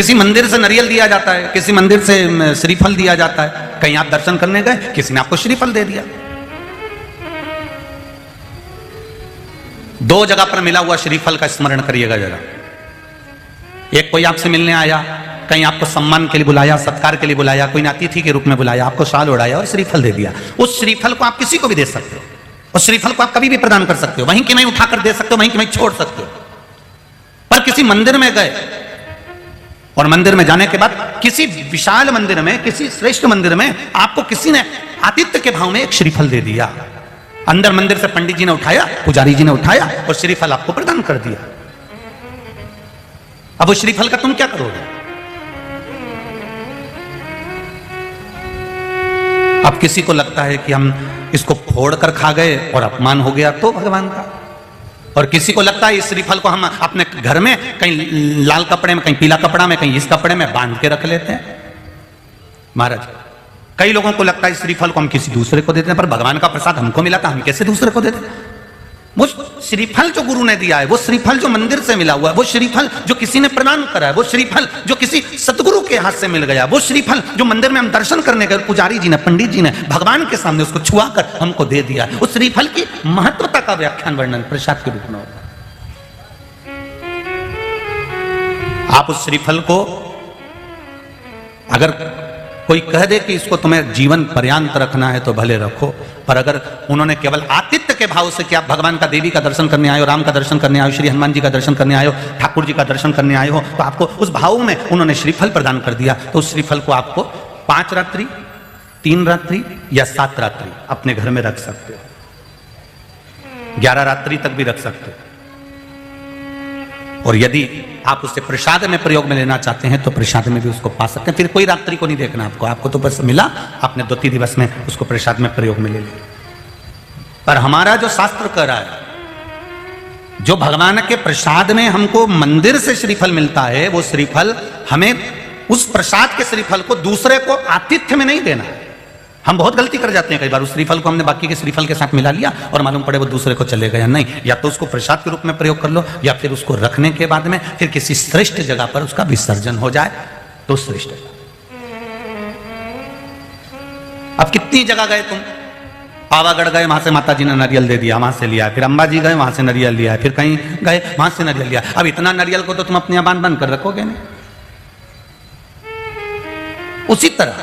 किसी मंदिर से नारियल दिया जाता है, किसी मंदिर से श्रीफल दिया जाता है। कहीं आप दर्शन करने गए, किसी ने आपको श्रीफल दे दिया। दो जगह पर मिला हुआ श्रीफल का स्मरण करिएगा जरा। एक कोई आपसे मिलने आया, कहीं आपको सम्मान के लिए बुलाया, सत्कार के लिए बुलाया, कोई ने अतिथि के रूप में बुलाया, आपको शाल उड़ाया और श्रीफल दे दिया। उस श्रीफल को आप किसी को भी दे सकते हो, उस श्रीफल को आप कभी भी प्रदान कर सकते हो, वहीं के वहीं उठाकर दे सकते हो, वहीं के वहीं छोड़ सकते हो। पर किसी मंदिर में गए और मंदिर में जाने के बाद किसी विशाल मंदिर में, किसी श्रेष्ठ मंदिर में आपको किसी ने आतिथ्य के भाव में एक श्रीफल दे दिया। अंदर मंदिर से पंडित जी ने उठाया, पुजारी जी ने उठाया और श्रीफल आपको प्रदान कर दिया। अब उस श्रीफल का तुम क्या करोगे? अब किसी को लगता है कि हम इसको फोड़ कर खा गए और अपमान हो गया तो भगवान का, और किसी को लगता है इस श्रीफल को हम अपने घर में कहीं लाल कपड़े में, कहीं पीला कपड़ा में, कहीं इस कपड़े में बांध के रख लेते हैं। महाराज, कई लोगों को लगता है इस श्रीफल को हम किसी दूसरे को देते हैं, पर भगवान का प्रसाद हमको मिला था, हम कैसे दूसरे को देते हैं? वो श्रीफल जो गुरु ने दिया है, वो श्रीफल जो मंदिर से मिला हुआ है, वो श्रीफल जो किसी ने प्रदान करा है, वो श्रीफल जो किसी सतगुरु के हाथ से मिल गया, वो श्रीफल जो मंदिर में हम दर्शन करने गए, पुजारी जी ने, पंडित जी ने भगवान के सामने उसको छुआ कर हमको दे दिया। उस श्रीफल की महत्वता का व्याख्यान वर्णन प्रसाद के रूप में होता है। आप उस श्रीफल को अगर कोई कह दे कि इसको तुम्हें जीवन पर्यांत रखना है तो भले रखो, पर अगर उन्होंने केवल आतिथ्य के भाव से कि आप भगवान का, देवी का दर्शन करने आए हो, राम का दर्शन करने आए हो, श्री हनुमान जी का दर्शन करने आए हो, ठाकुर जी का दर्शन करने आए हो, तो आपको उस भाव में उन्होंने श्रीफल प्रदान कर दिया, तो उस श्रीफल को आपको 5 रात्रि, 3 रात्रि या 7 रात्रि अपने घर में रख सकते हो, 11 रात्रि तक भी रख सकते हो। और यदि आप उससे प्रसाद में प्रयोग में लेना चाहते हैं तो प्रसाद में भी उसको पा सकते हैं। फिर कोई रात्रि को नहीं देखना आपको तो बस मिला, आपने 2-3 दिवस में उसको प्रसाद में प्रयोग में ले लिया। पर हमारा जो शास्त्र कह रहा है, जो भगवान के प्रसाद में हमको मंदिर से श्रीफल मिलता है, वो श्रीफल हमें, उस प्रसाद के श्रीफल को दूसरे को आतिथ्य में नहीं देना है। हम बहुत गलती कर जाते हैं कई बार, उस श्रीफल को हमने बाकी के श्रीफल के साथ मिला लिया और मालूम पड़े वो दूसरे को चले गया। नहीं, या तो उसको प्रसाद के रूप में प्रयोग कर लो, या फिर उसको रखने के बाद में फिर किसी श्रेष्ठ जगह पर उसका विसर्जन हो जाए तो श्रेष्ठ। अब कितनी जगह गए तुम? पावागढ़ गए, वहां से माता जी ने नारियल दे दिया, वहां से लिया, फिर अंबाजी गए, वहां से नारियल लिया, फिर कहीं गए, वहां से नारियल लिया। अब इतना नारियल को तो तुम अपने बांध कर रखोगे नहीं। उसी तरह